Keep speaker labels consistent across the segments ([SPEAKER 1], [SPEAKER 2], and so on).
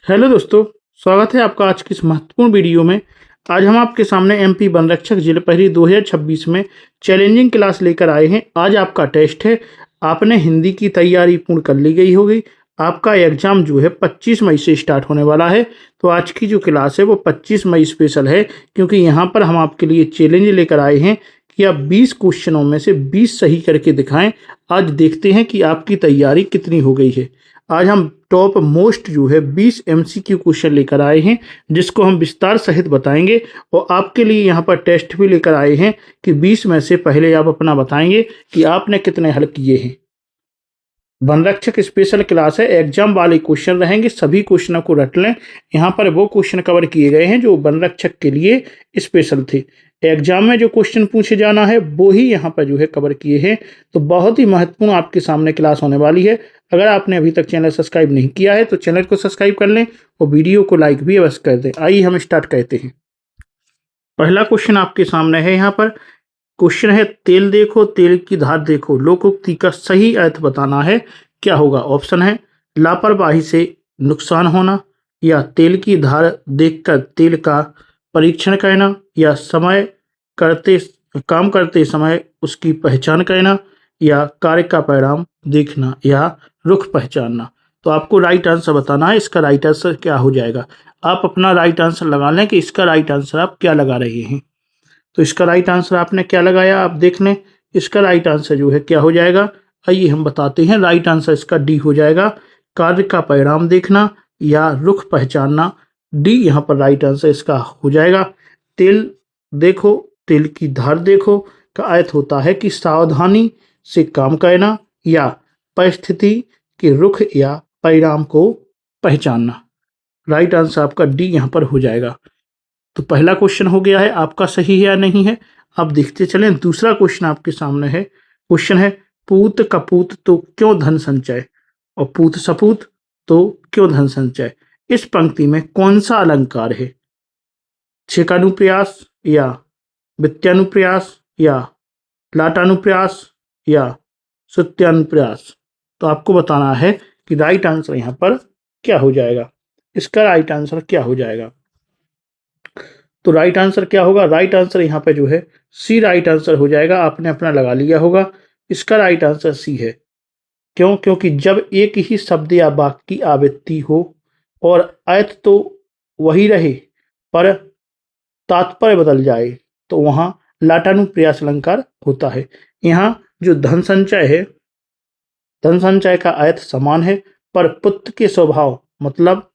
[SPEAKER 1] Hello दोस्तों, स्वागत है आपका आज की इस महत्वपूर्ण वीडियो में। आज हम आपके सामने एमपी वन रक्षक जिला पहली 2026 में चैलेंजिंग क्लास लेकर आए हैं। आज आपका टेस्ट है। आपने हिंदी की तैयारी पूर्ण कर ली गई होगी। आपका एग्जाम जो है 25 मई से स्टार्ट होने वाला है। तो आज की जो क्लास है वो 25 मई स्पेशल है, क्योंकि यहाँ पर हम आपके लिए चैलेंज लेकर आए हैं कि आप 20 क्वेश्चनों में से 20 सही करके दिखाएं। आज देखते हैं कि आपकी तैयारी कितनी हो गई है। आज हम टॉप मोस्ट जो है 20 एमसीक्यू क्वेश्चन लेकर आए हैं, जिसको हम विस्तार सहित बताएंगे। और आपके लिए यहाँ पर टेस्ट भी लेकर आए हैं कि 20 में से पहले आप अपना बताएंगे कि आपने कितने हल किए हैं। वन रक्षक स्पेशल क्लास है, एग्जाम वाले क्वेश्चन रहेंगे, सभी क्वेश्चनों को रट लें। यहाँ पर वो क्वेश्चन कवर किए गए हैं जो वन रक्षक के लिए स्पेशल थे। एग्जाम में जो क्वेश्चन पूछे जाना है वो ही यहाँ पर जो है कवर किए हैं। तो बहुत ही महत्वपूर्ण आपके सामने क्लास होने वाली है। अगर आपने अभी तक चैनल सब्सक्राइब नहीं किया है तो चैनल को सब्सक्राइब कर लें और वीडियो को लाइक भी अवश्य कर दें। आइए हम स्टार्ट करते हैं। पहला क्वेश्चन आपके सामने है। यहाँ पर क्वेश्चन है, तेल देखो तेल की धार देखो, लोकोक्ति का सही अर्थ बताना है। क्या होगा? ऑप्शन है लापरवाही से नुकसान होना, या तेल की धार देखकर तेल का परीक्षण करना, या समय करते काम करते समय उसकी पहचान करना, या कार्य का परिणाम देखना, या रुख पहचानना। तो आपको राइट आंसर बताना है। इसका राइट आंसर क्या हो जाएगा? आप अपना राइट आंसर लगा लें कि इसका राइट आंसर आप क्या लगा रहे हैं। तो इसका राइट आंसर आपने क्या लगाया, आप देख लें। इसका राइट आंसर जो है क्या हो जाएगा, आइए हम बताते हैं। राइट आंसर इसका डी हो जाएगा, कार्य का परिणाम देखना या रुख पहचानना। डी यहाँ पर राइट आंसर इसका हो जाएगा। तेल देखो तेल की धार देखो का अर्थ होता है कि सावधानी से काम करना या परिस्थिति के रुख या परिणाम को पहचानना। राइट आंसर आपका डी यहाँ पर हो जाएगा। तो पहला क्वेश्चन हो गया है, आपका सही है या नहीं है। अब देखते चलें। दूसरा क्वेश्चन आपके सामने है। क्वेश्चन है, पूत कपूत तो क्यों धन संचय, और पूत सपूत तो क्यों धन संचय। इस पंक्ति में कौन सा अलंकार है? छेकानुप्रयास, या वित्तानुप्रयास, या लाटानुप्रयास, या सुत्यानुप्रयास। तो आपको बताना है कि राइट आंसर यहाँ पर क्या हो जाएगा। इसका राइट आंसर क्या हो जाएगा? तो राइट आंसर क्या होगा? राइट आंसर यहाँ पे जो है सी राइट आंसर हो जाएगा। आपने अपना लगा लिया होगा। इसका राइट आंसर सी है। क्यों? क्योंकि जब एक ही शब्द या वाक्य की आवृत्ति हो और अर्थ तो वही रहे पर तात्पर्य बदल जाए तो वहां लाटानुप्रास अलंकार होता है। यहाँ जो धन संचय है, धन संचय का अर्थ समान है, पर पुत्र के स्वभाव मतलब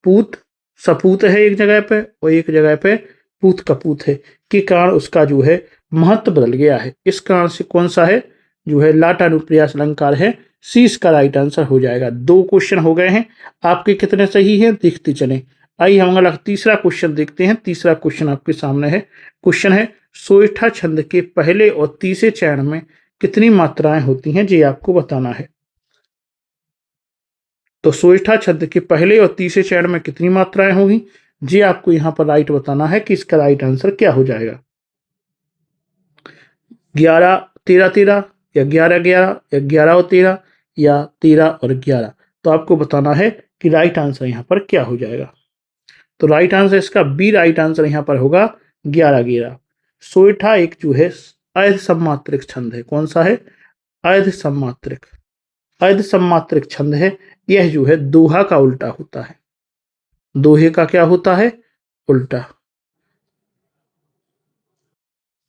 [SPEAKER 1] पूत सपूत है एक जगह पे और एक जगह पे पूत कपूत है के कारण उसका जो है महत्व बदल गया है। इस कारण से कौन सा है जो है लाटानुप्रास अलंकार है। सी इसका राइट आंसर हो जाएगा। दो क्वेश्चन हो गए हैं। आपके कितने सही हैं देखते चलें। आइए हम अगला तीसरा क्वेश्चन देखते हैं। तीसरा क्वेश्चन आपके सामने है। क्वेश्चन है, सोइठा छंद के पहले और तीसरे चरण में कितनी मात्राएं होती हैं, ये आपको बताना है। तो सोइठा छंद के पहले और तीसरे चरण में कितनी मात्राएं होंगी, जी आपको यहाँ पर राइट बताना है कि इसका राइट आंसर क्या हो जाएगा। 11 13 13, या 11 11, या 11 और 13, या 13 और 11। तो आपको बताना है कि राइट आंसर यहाँ पर क्या हो जाएगा। तो राइट आंसर इसका बी राइट आंसर यहाँ पर होगा 11 11। सोइठा एक जो है अर्ध सम्मात्रिक छंद है। कौन सा है? अर्ध सम्मात्रिक। अर्ध सम्मात्रिक छंद है। यह जो है दोहा का उल्टा होता है। दोहे का क्या होता है? उल्टा।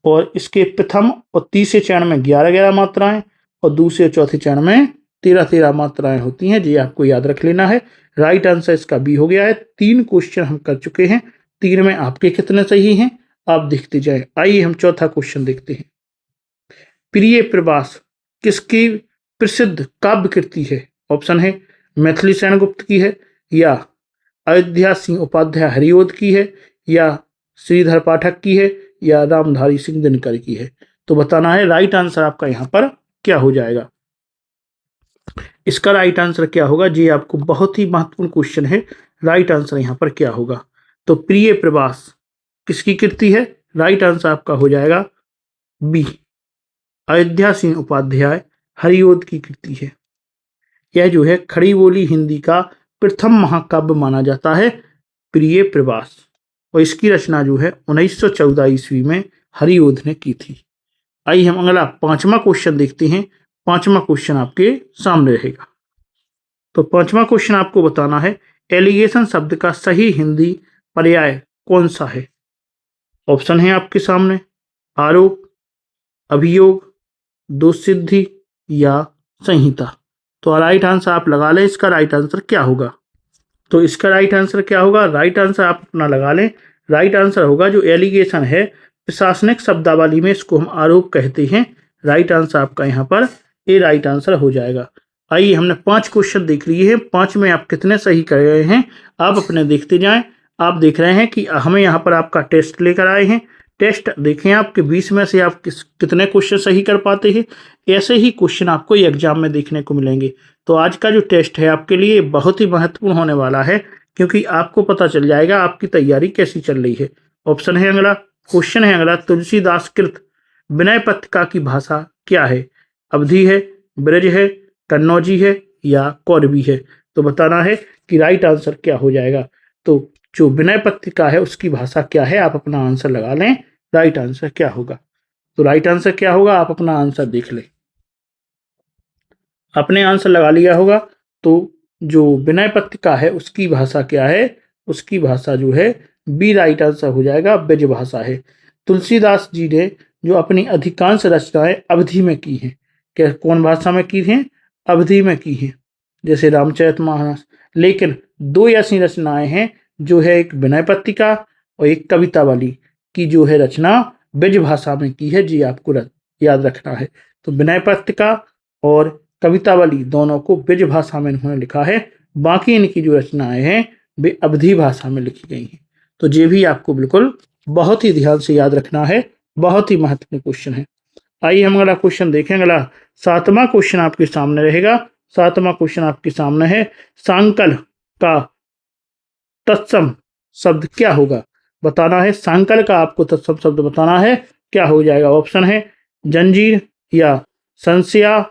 [SPEAKER 1] और इसके प्रथम और तीसरे चरण में 11 11 मात्राएं और दूसरे और चौथे चरण में 13 13 मात्राएं होती हैं। ये आपको याद रख लेना है। राइट आंसर इसका बी हो गया है। 3 क्वेश्चन हम कर चुके हैं। 3 में आपके कितने सही हैं आप देखते जाएं। आइए हम चौथा क्वेश्चन देखते हैं। प्रिय प्रवास किसकी प्रसिद्ध काव्य कृति है? ऑप्शन है मैथिली सेनगुप्त की है, या अयोध्या सिंह उपाध्याय हरिओद की है, या श्रीधर पाठक की है, या रामधारी सिंह दिनकर की है। तो बताना है राइट आंसर आपका यहाँ पर क्या हो जाएगा। इसका राइट आंसर क्या होगा, जी आपको बहुत ही महत्वपूर्ण क्वेश्चन है। राइट आंसर यहाँ पर क्या होगा? तो प्रिय प्रवास किसकी कृति है? राइट आंसर आपका हो जाएगा बी, अयोध्या सिंह उपाध्याय हरिओद की कृति है। यह जो है खड़ी बोली हिंदी का प्रथम महाकाव्य माना जाता है प्रिय प्रवास, और इसकी रचना जो है 1914 ईस्वी में हरिओध ने की थी। आइए हम अगला 5वां क्वेश्चन देखते हैं। 5वां क्वेश्चन आपके सामने रहेगा। तो 5वां क्वेश्चन आपको बताना है एलिगेशन शब्द का सही हिंदी पर्याय कौन सा है। ऑप्शन है आपके सामने आरोप, अभियोग, दोषसिद्धि या संहिता। तो राइट आंसर आप लगा लें, इसका राइट आंसर क्या होगा। तो इसका राइट आंसर क्या होगा, राइट आंसर आप अपना लगा लें। राइट आंसर होगा जो एलिगेशन है प्रशासनिक शब्दावली में इसको हम आरोप कहते हैं। राइट आंसर आपका यहाँ पर ए राइट आंसर हो जाएगा। आइए हमने 5 क्वेश्चन देख लिए हैं, 5 में आप कितने सही कर रहे हैं आप अपने देखते जाएं। आप देख रहे हैं कि हमें यहाँ पर आपका टेस्ट लेकर आए हैं। टेस्ट देखें आपके 20 में से आप कितने क्वेश्चन सही कर पाते हैं। ऐसे ही क्वेश्चन आपको एग्जाम में देखने को मिलेंगे। तो आज का जो टेस्ट है आपके लिए बहुत ही महत्वपूर्ण होने वाला है, क्योंकि आपको पता चल जाएगा आपकी तैयारी कैसी चल रही है। ऑप्शन है अगला, क्वेश्चन है अगला, तुलसीदास कृत विनय पत्रिका की भाषा क्या है। अवधी है, ब्रज है, कन्नौजी है या कौरवी है। तो बताना है कि राइट आंसर क्या हो जाएगा। तो जो विनय पत्रिका है उसकी भाषा क्या है, आप अपना आंसर लगा लें। राइट आंसर क्या होगा, तो राइट आंसर क्या होगा आप अपना आंसर देख लें। अपने आंसर लगा लिया होगा। तो जो विनय पत्रिका है उसकी भाषा क्या है, उसकी भाषा जो है बी राइट आंसर हो जाएगा, ब्रज भाषा है। तुलसीदास जी ने जो अपनी अधिकांश रचनाएं अवधि में की हैं, क्या कौन भाषा में की हैं, अवधि में की हैं, जैसे रामचरितमानस। लेकिन 2 ऐसी रचनाएं हैं जो है एक विनय पत्रिका और एक कवितावली की जो है रचना ब्रज भाषा में की है। जी आपको याद रखना है। तो विनय पत्रिका और कवितावली दोनों को ब्रज भाषा में इन्होंने लिखा है, बाकी इनकी जो रचनाएं हैं वे अवधी भाषा में लिखी गई हैं। तो ये भी आपको बिल्कुल बहुत ही ध्यान से याद रखना है, बहुत ही महत्वपूर्ण क्वेश्चन है। आइए हम अगला क्वेश्चन देखें। अगला 7वां क्वेश्चन आपके सामने रहेगा। 7वां क्वेश्चन आपके सामने है सांकल का तत्सम शब्द क्या होगा। बताना है सांकल का आपको तत्सम शब्द बताना है, क्या हो जाएगा। ऑप्शन है जंजीर या संशया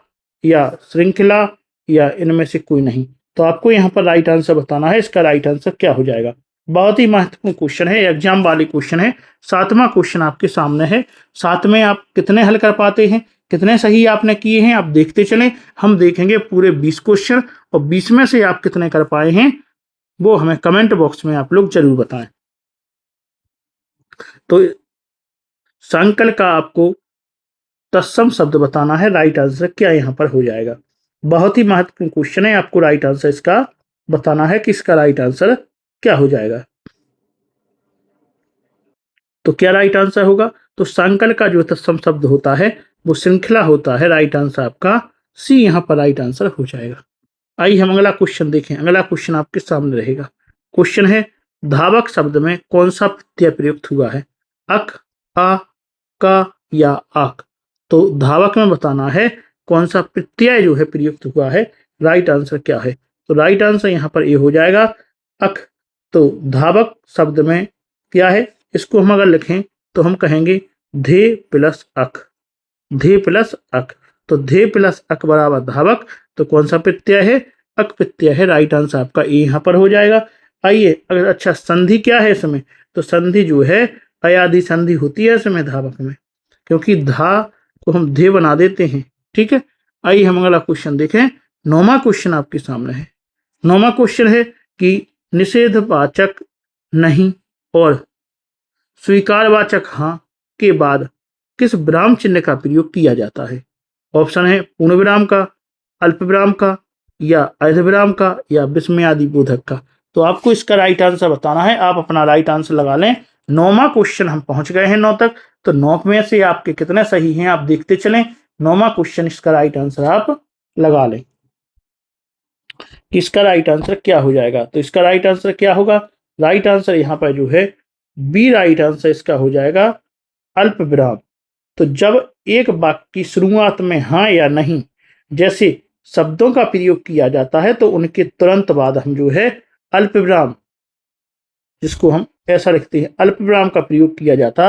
[SPEAKER 1] या श्रृंखला या इनमें से कोई नहीं। तो आपको यहाँ पर राइट आंसर बताना है, इसका राइट आंसर क्या हो जाएगा। बहुत ही महत्वपूर्ण क्वेश्चन है, एग्जाम वाले क्वेश्चन है। 7वां क्वेश्चन आपके सामने है। 7 में आप कितने हल कर पाते हैं, कितने सही आपने किए हैं, आप देखते चलें। हम देखेंगे पूरे 20 क्वेश्चन और 20 में से आप कितने कर पाए हैं वो हमें कमेंट बॉक्स में आप लोग जरूर बताएं। तो संकल का आपको तत्सम शब्द बताना है, राइट आंसर क्या यहाँ पर हो जाएगा। बहुत ही महत्वपूर्ण क्वेश्चन है, आपको राइट आंसर इसका बताना है कि इसका राइट आंसर क्या हो जाएगा। तो क्या राइट आंसर होगा, तो संकल का जो तत्सम शब्द होता है वो श्रृंखला होता है। राइट आंसर आपका सी यहाँ पर राइट आंसर हो जाएगा। आइए हम अगला क्वेश्चन देखें। अगला क्वेश्चन आपके सामने रहेगा। क्वेश्चन है धावक शब्द में कौन सा प्रत्यय प्रयुक्त हुआ है, अक, आ, का या आक। तो धावक में बताना है कौन सा प्रत्यय जो है प्रयुक्त हुआ है। राइट आंसर क्या है, तो राइट आंसर यहाँ पर ये हो जाएगा अक। तो धावक शब्द में क्या है, इसको हम अगर लिखें तो हम कहेंगे धे प्लस अक, धे प्लस अक। तो धे प्लस अक बराबर धावक। तो कौन सा प्रत्यय है, अक प्रत्यय है। राइट आंसर आपका ए यहाँ पर हो जाएगा। आइए अगर अच्छा संधि क्या है इसमें, तो संधि जो है अयादि संधि होती है इसमें धावक में, क्योंकि धा को हम धे बना देते हैं। ठीक है, आइए हम अगला क्वेश्चन देखें। 9वां क्वेश्चन आपके सामने है। 9वां क्वेश्चन है कि निषेधवाचक नहीं और स्वीकारवाचक हाँ के बाद किस विराम चिन्ह का प्रयोग किया जाता है। ऑप्शन है पूर्ण विराम का, अल्प विराम का या अर्ध विराम का या विस्मयादि बोधक का। तो आपको इसका राइट आंसर बताना है, आप अपना राइट आंसर लगा लें। 9वां क्वेश्चन हम पहुंच गए हैं 9 तक। तो 9 में से आपके कितने सही हैं आप देखते चलें। 9वां क्वेश्चन इसका राइट आंसर आप लगा लें, इसका राइट आंसर क्या हो जाएगा। तो इसका राइट आंसर क्या होगा, राइट आंसर यहाँ पर जो है बी राइट आंसर इसका हो जाएगा अल्प विराम। तो जब एक वाक्य की शुरुआत में हाँ या नहीं जैसे शब्दों का प्रयोग किया जाता है तो उनके तुरंत बाद हम जो है अल्प विराम, जिसको हम ऐसा लिखते हैं, अल्प विराम का प्रयोग किया जाता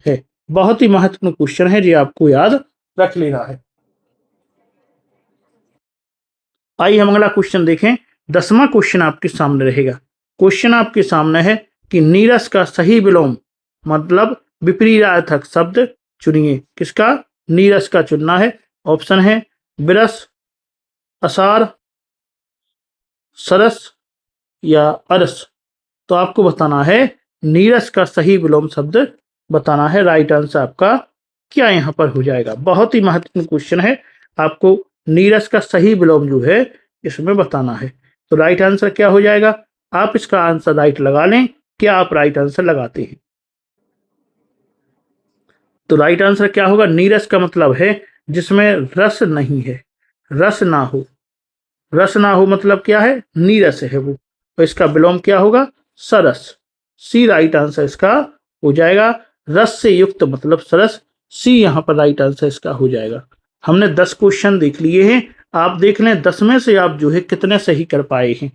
[SPEAKER 1] है। बहुत ही महत्वपूर्ण क्वेश्चन है, जो आपको याद रख लेना है। आइए हम अगला क्वेश्चन देखें। 10वां क्वेश्चन आपके सामने रहेगा। क्वेश्चन आपके सामने है कि नीरस का सही विलोम मतलब विपरीतार्थक शब्द चुनिए। किसका? नीरस का चुनना है। ऑप्शन है विरस, असार, सरस या अरस। तो आपको बताना है नीरस का सही विलोम शब्द बताना है। राइट आंसर आपका क्या यहाँ पर हो जाएगा? बहुत ही महत्वपूर्ण क्वेश्चन है, आपको नीरस का सही विलोम जो है इसमें बताना है। तो राइट आंसर क्या हो जाएगा? आप इसका आंसर राइट लगा लें। क्या आप राइट आंसर लगाते हैं? तो राइट आंसर क्या होगा? नीरस का मतलब है जिसमें रस नहीं है, रस ना हो। रस ना हो मतलब क्या है? नीरस है वो। तो इसका विलोम क्या होगा? सरस। सी राइट आंसर इसका हो जाएगा। रस से युक्त मतलब सरस। सी यहाँ पर राइट आंसर इसका हो जाएगा। हमने 10 क्वेश्चन देख लिए हैं। आप देख लें 10 में से आप जो है कितने सही कर पाए हैं।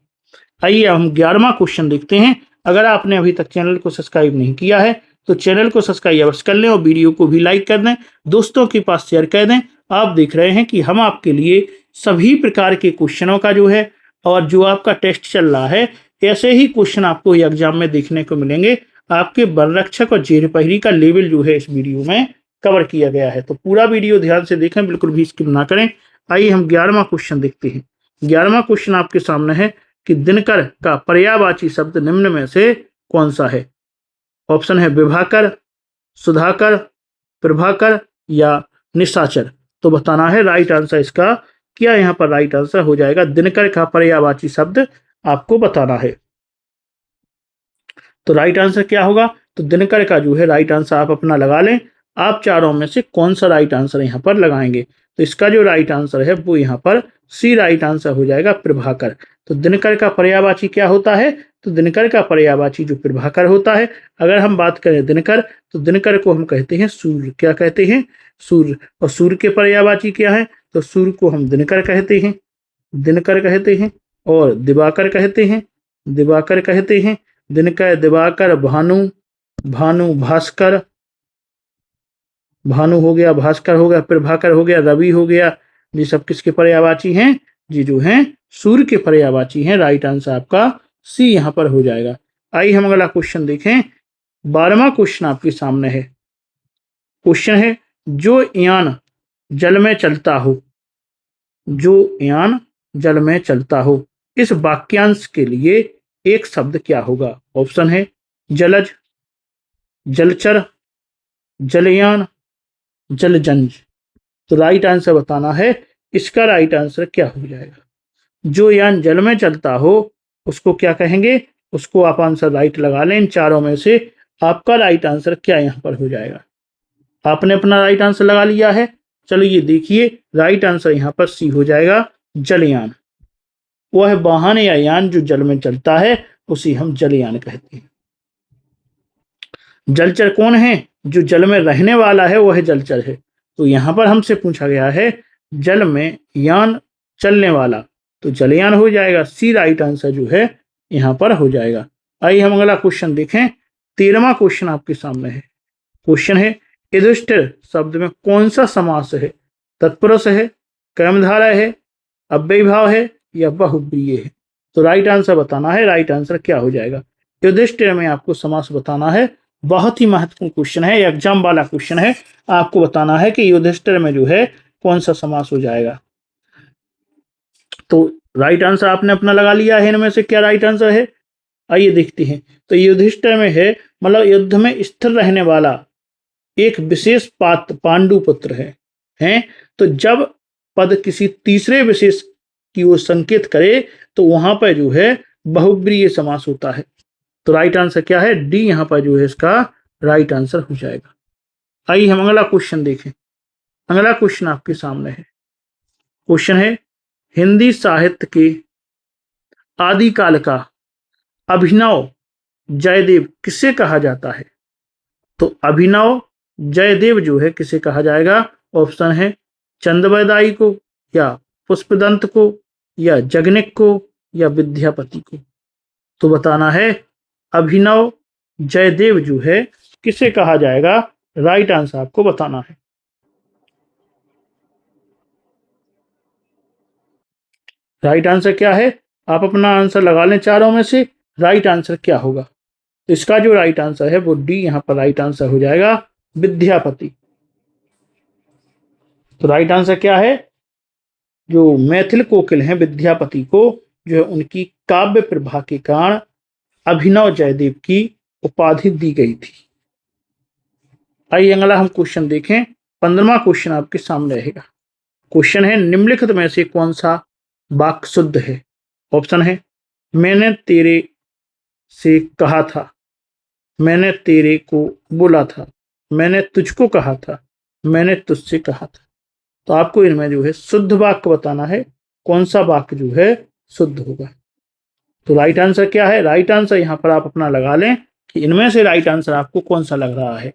[SPEAKER 1] आइए हम 11वां क्वेश्चन देखते हैं। अगर आपने अभी तक चैनल को सब्सक्राइब नहीं किया है तो चैनल को सब्सक्राइब अवश्य कर लें और वीडियो को भी लाइक कर दें, दोस्तों के पास शेयर कर दें। आप देख रहे हैं कि हम आपके लिए सभी प्रकार के क्वेश्चनों का जो है और जो आपका टेस्ट चल रहा है ऐसे ही क्वेश्चन आपको एग्जाम में देखने को मिलेंगे। आपके वनरक्षक और जेर पहरी का लेवल जो है इस वीडियो में कवर किया गया है। तो पूरा वीडियो ध्यान से देखें, बिल्कुल भी स्किप ना करें। आइए हम 11वां क्वेश्चन देखते हैं। 11वां क्वेश्चन आपके सामने है कि दिनकर का पर्यायवाची शब्द निम्न में से कौन सा है? ऑप्शन है विभाकर, सुधाकर, प्रभाकर या निशाचर। तो बताना है राइट आंसर इसका क्या यहाँ पर राइट आंसर हो जाएगा? दिनकर का पर्यायवाची शब्द आपको बताना है। तो राइट आंसर क्या होगा? तो दिनकर का जो है राइट आंसर आप अपना लगा लें। आप चारों में से कौन सा राइट आंसर यहाँ पर लगाएंगे? तो इसका जो राइट आंसर है वो यहाँ पर सी राइट आंसर हो जाएगा, प्रभाकर। तो दिनकर का पर्यायवाची क्या होता है? तो दिनकर का पर्यायवाची जो प्रभाकर होता है। अगर हम बात करें दिनकर, तो दिनकर को हम कहते हैं सूर्य। क्या कहते हैं? सूर्य। और सूर्य के पर्यायवाची क्या है? तो सूर्य को हम दिनकर कहते हैं, दिनकर कहते हैं। और दिवाकर कहते हैं, दिवाकर कहते हैं। दिनकर, दिवाकर, भानु, भानु भास्कर, भानु हो गया, भास्कर हो गया, प्रभाकर हो गया, रवि हो गया। ये सब किसके पर्यायवाची हैं? जी जो हैं सूर्य के पर्यायवाची हैं। राइट आंसर आपका सी यहाँ पर हो जाएगा। आइए हम अगला क्वेश्चन देखें। 12वां क्वेश्चन आपके सामने है। क्वेश्चन है जो यान जल में चलता हो, जो यान जल में चलता हो, इस वाक्यांश के लिए एक शब्द क्या होगा? ऑप्शन है जलज, जलचर, जलयान, जलजंज। तो राइट आंसर बताना है। इसका राइट आंसर क्या हो जाएगा? जो यान जल में चलता हो उसको क्या कहेंगे? उसको आप आंसर राइट लगा लें। इन चारों में से आपका राइट आंसर क्या यहाँ पर हो जाएगा? आपने अपना राइट आंसर लगा लिया है। चलिए देखिए, राइट आंसर यहाँ पर सी हो जाएगा, जलयान। वह वाहन या यान जो जल में चलता है उसे हम जलयान कहते हैं। जलचर कौन है? जो जल में रहने वाला है वह जलचर है। तो यहाँ पर हमसे पूछा गया है जल में यान चलने वाला, तो जलयान हो जाएगा। सी राइट आंसर जो है यहाँ पर हो जाएगा। आइए हम अगला क्वेश्चन देखें। 13वां क्वेश्चन आपके सामने है। क्वेश्चन है युधिष्ठिर शब्द में कौन सा समास है? तत्पुरुष है, कर्मधारय है, अव्ययीभाव है या बहुव्रीहि है? तो राइट आंसर बताना है। राइट आंसर क्या हो जाएगा? युधिष्ठिर में आपको समास बताना है। बहुत ही महत्वपूर्ण क्वेश्चन है, एग्जाम वाला क्वेश्चन है। आपको बताना है कि युधिष्ठिर में जो है कौन सा समास हो जाएगा। तो राइट आंसर आपने अपना लगा लिया है। इनमें से क्या राइट आंसर है? आइए देखते हैं। तो युधिष्ठिर में है मतलब युद्ध में स्थिर रहने वाला एक विशेष पात्र पांडु पुत्र है। हैं? तो जब पद किसी तीसरे विशेष की ओर संकेत करे तो वहां पर जो है बहुव्रीहि समास होता है। तो राइट आंसर क्या है? डी यहाँ पर जो है इसका राइट आंसर हो जाएगा। आइए हम अगला क्वेश्चन देखें। अगला क्वेश्चन आपके सामने है। क्वेश्चन है हिंदी साहित्य के आदिकाल का अभिनव जयदेव किसे कहा जाता है? तो अभिनव जयदेव जो है किसे कहा जाएगा? ऑप्शन है चंदबरदाई को या पुष्पदंत को या जगनिक को या विद्यापति को। तो बताना है अभिनव जयदेव जो है किसे कहा जाएगा? राइट आंसर आपको बताना है। राइट आंसर क्या है? आप अपना आंसर लगा लें चारों में से, राइट आंसर क्या होगा। तो इसका जो राइट आंसर है वो डी यहाँ पर राइट आंसर हो जाएगा, विद्यापति। तो राइट आंसर क्या है, जो मैथिल कोकिल हैं विद्यापति को जो है उनकी काव्य प्रभा के कारण अभिनव जयदेव की उपाधि दी गई थी। आइए अगला हम क्वेश्चन देखें। 15वां क्वेश्चन आपके सामने रहेगा। क्वेश्चन है, निम्नलिखित में से कौन सा वाक्य शुद्ध है। ऑप्शन है, मैंने तेरे से कहा था, मैंने तेरे को बोला था, मैंने तुझको कहा था, मैंने तुझसे कहा था। तो आपको इनमें जो है शुद्ध वाक्य बताना है, कौन सा वाक्य जो है शुद्ध होगा। तो राइट आंसर क्या है, राइट आंसर यहाँ पर आप अपना लगा लें कि इनमें से राइट आंसर आपको कौन सा लग रहा है।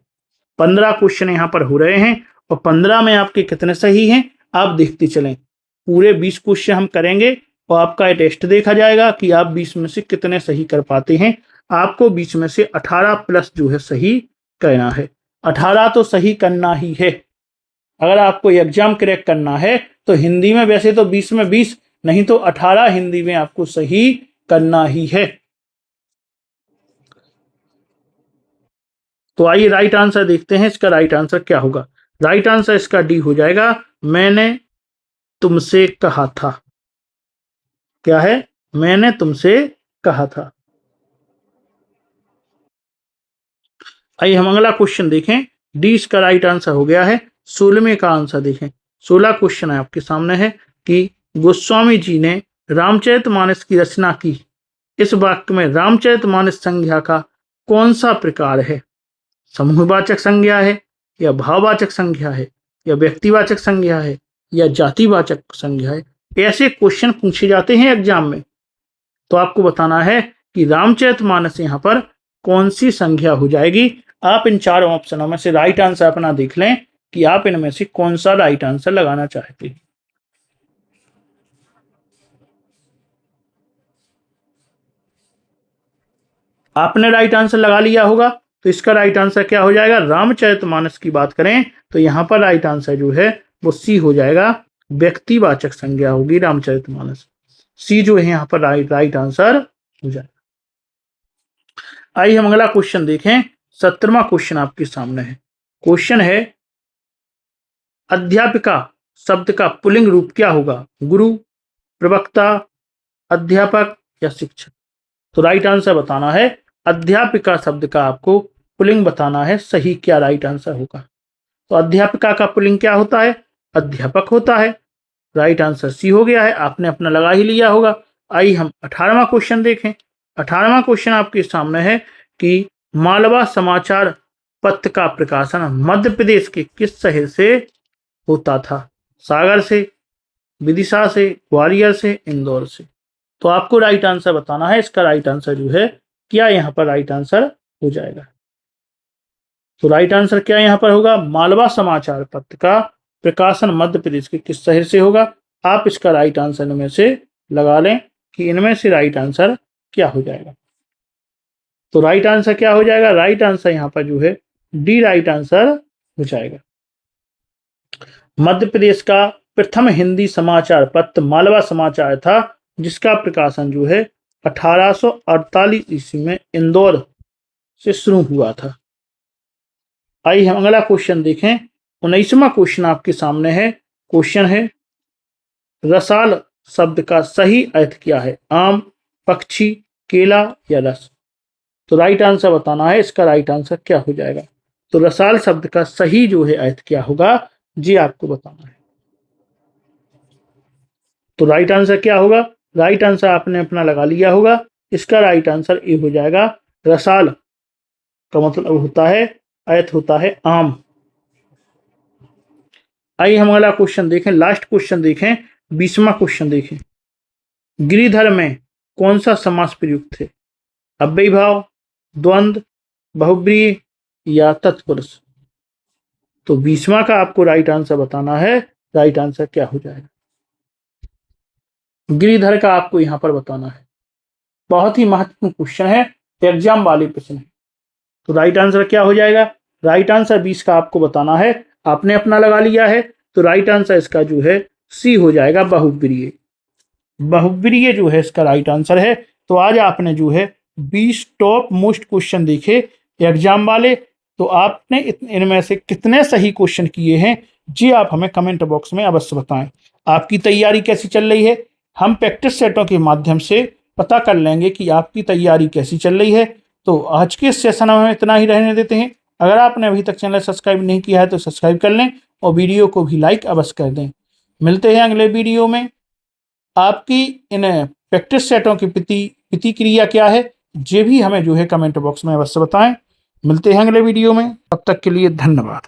[SPEAKER 1] 15 क्वेश्चन यहाँ पर हो रहे हैं और 15 में आपके कितने सही हैं आप देखते चलें। पूरे 20 क्वेश्चन हम करेंगे और आपका टेस्ट देखा जाएगा कि आप 20 में से कितने सही कर पाते हैं। आपको 20 में से 18 प्लस जो है सही करना है। 18 तो सही करना ही है। अगर आपको एग्जाम क्रैक करना है तो हिंदी में वैसे तो 20 में 20 नहीं तो 18 हिंदी में आपको सही करना ही है। तो आइए राइट आंसर देखते हैं, इसका राइट आंसर क्या होगा। राइट आंसर इसका डी हो जाएगा, मैंने तुमसे कहा था। क्या है, मैंने तुमसे कहा था। आइए हम अगला क्वेश्चन देखें। डी इसका राइट आंसर हो गया है। 16वें का आंसर देखें। 16 क्वेश्चन है आपके सामने है कि गोस्वामी जी ने रामचरितमानस की रचना की। इस वाक्य में रामचरितमानस संज्ञा का कौन सा प्रकार है। समूहवाचक संज्ञा है या भाववाचक संज्ञा है या व्यक्तिवाचक संज्ञा है या जातिवाचक संज्ञा है। ऐसे क्वेश्चन पूछे जाते हैं एग्जाम में। तो आपको बताना है कि रामचरितमानस यहाँ पर कौन सी संज्ञा हो जाएगी। आप इन चारों ऑप्शनों में से राइट आंसर अपना देख लें कि आप इनमें से कौन सा राइट आंसर लगाना चाहते हैं। आपने राइट आंसर लगा लिया होगा तो इसका राइट आंसर क्या हो जाएगा। रामचरितमानस की बात करें तो यहाँ पर राइट आंसर जो है वो सी हो जाएगा, व्यक्तिवाचक संज्ञा होगी रामचरितमानस। सी जो है यहाँ पर राइट आंसर हो जाएगा। आइए हम अगला क्वेश्चन देखें। 17वां क्वेश्चन आपके सामने है। क्वेश्चन है, अध्यापिका शब्द का पुल्लिंग रूप क्या होगा। गुरु, प्रवक्ता, अध्यापक या शिक्षक। तो राइट आंसर बताना है। अध्यापिका शब्द का आपको पुल्लिंग बताना है, सही क्या राइट आंसर होगा। तो अध्यापिका का पुल्लिंग क्या होता है, अध्यापक होता है। राइट आंसर सी हो गया है, आपने अपना लगा ही लिया होगा। आइए हम 18वां क्वेश्चन देखें। 18वां क्वेश्चन आपके सामने है कि मालवा समाचार पत्र का प्रकाशन मध्य प्रदेश के किस शहर से होता था। सागर से, विदिशा से, ग्वालियर से, इंदौर से। तो आपको राइट आंसर बताना है। इसका राइट आंसर जो है क्या यहाँ पर राइट आंसर हो जाएगा। तो राइट आंसर क्या यहाँ पर होगा, मालवा समाचार पत्र का प्रकाशन मध्य प्रदेश के किस शहर से होगा। आप इसका राइट आंसर इनमें से लगा लें कि इनमें से राइट आंसर क्या हो जाएगा। तो राइट आंसर क्या हो जाएगा, राइट आंसर यहाँ पर जो है डी राइट आंसर हो जाएगा। मध्य प्रदेश का प्रथम हिंदी समाचार पत्र मालवा समाचार था, जिसका प्रकाशन जो है 1848 ईस्वी में इंदौर से शुरू हुआ था। आइए हम अगला क्वेश्चन देखें। 19वां क्वेश्चन आपके सामने है। क्वेश्चन है, रसाल शब्द का सही अर्थ क्या है। आम, पक्षी, केला या रस। तो राइट आंसर बताना है। इसका राइट आंसर क्या हो जाएगा। तो रसाल शब्द का सही जो है अर्थ क्या होगा, जी आपको बताना है। तो राइट आंसर क्या होगा, राइट आंसर आपने अपना लगा लिया होगा। इसका राइट आंसर ए हो जाएगा। रसाल का मतलब होता है, अर्थ होता है आम। आइए हम अगला क्वेश्चन देखें, लास्ट क्वेश्चन देखें, 20वां क्वेश्चन देखें। गिरिधर में कौन सा समास प्रयुक्त है। अव्ययी भाव, द्वंद्व, बहुब्रीहि या तत्पुरुष। तो 20वां का आपको राइट आंसर बताना है। राइट आंसर क्या हो जाएगा, गिरिधर का आपको यहां पर बताना है। बहुत ही महत्वपूर्ण क्वेश्चन है, एग्जाम वाले प्रश्न है। तो राइट आंसर क्या हो जाएगा, राइट आंसर 20 का आपको बताना है। आपने अपना लगा लिया है तो राइट आंसर इसका जो है सी हो जाएगा, बहुब्रीहि। बहुब्रीय जो है इसका राइट आंसर है। तो आज आपने जो है 20 टॉप मोस्ट क्वेश्चन देखे एग्जाम वाले। तो आपने इनमें से कितने सही क्वेश्चन किए हैं जी आप हमें कमेंट बॉक्स में अवश्य बताएं। आपकी तैयारी कैसी चल रही है, हम प्रैक्टिस सेटों के माध्यम से पता कर लेंगे कि आपकी तैयारी कैसी चल रही है। तो आज के इस सेशन में हम इतना ही रहने देते हैं। अगर आपने अभी तक चैनल सब्सक्राइब नहीं किया है तो सब्सक्राइब कर लें और वीडियो को भी लाइक अवश्य कर दें। मिलते हैं अगले वीडियो में। आपकी इन प्रैक्टिस सेटों की प्रतिक्रिया क्या है ये भी हमें जो है कमेंट बॉक्स में अवश्य बताएं। मिलते हैं अगले वीडियो में, तब तक के लिए धन्यवाद।